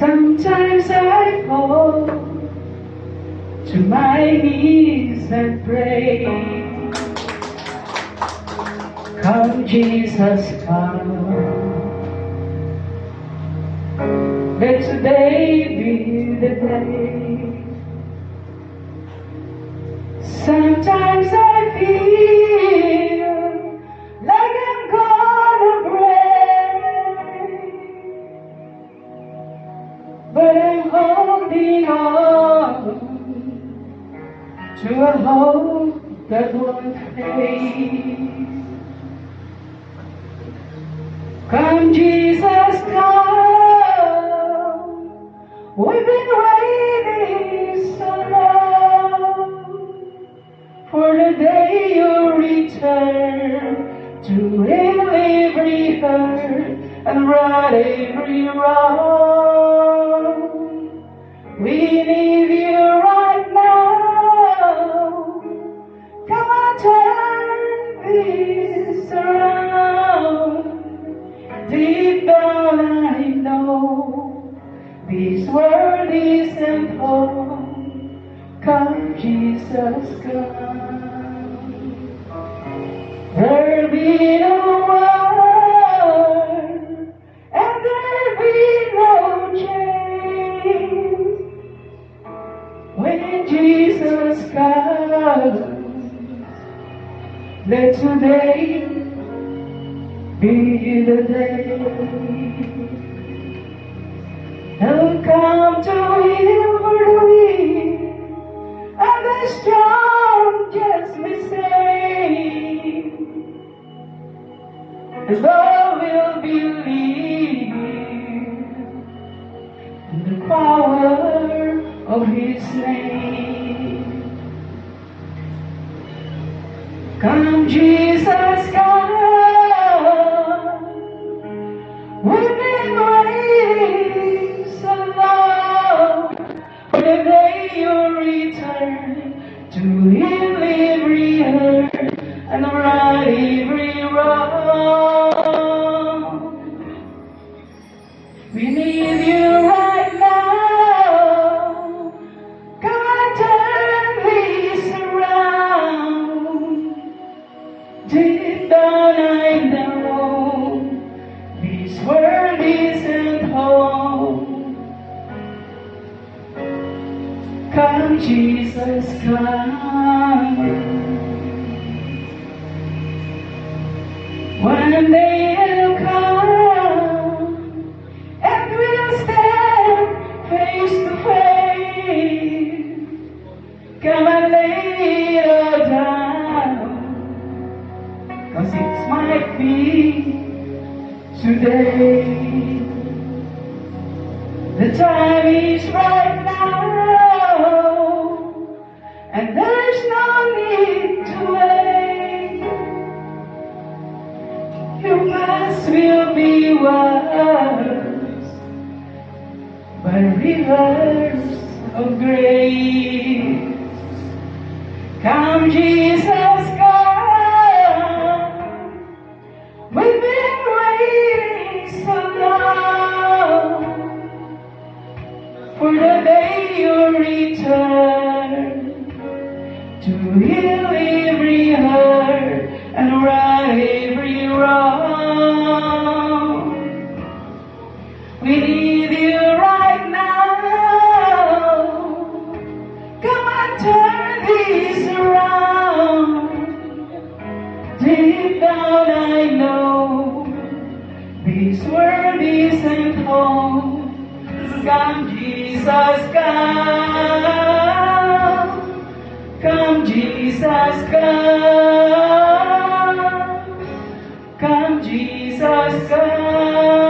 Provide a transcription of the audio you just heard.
Sometimes I fall to my knees and pray. Come, Jesus, come. Let today be the day. Sometimes I feel like I'm gonna break, but I'm holding on to a hope that won't fade. Come, Jesus, come. We've been waiting so long for the day you return to heal every hurt and right every wrong. We need you right now. Come on, turn this around. Deep down I know this world isn't home. Come, Jesus, come. There'll be no war, and there'll be no change when Jesus comes. Let today be the day. He'll come to heal for the weak and the strong just the same. As though we'll believe in the power of His name. Come, Jesus, come. We've been waiting so long for the day you return to heal every hurt and right every wrong. We need you right now. Come and turn this around. Deep down I know this world isn't home. Come, Jesus, come. One day He'll come and we'll stand face to face. Come and lay it all down, 'cause it might be today. The time is right now, and there's no need to wait. Your past will be washed by rivers of grace. Come, Jesus, come. We've been waiting so long for the day you return to heal every hurt and right every wrong. We need you right now. Come and turn this around. Deep down I know this world isn't home. Come, Jesus, come. Come, Jesus, come. Come, Jesus, come.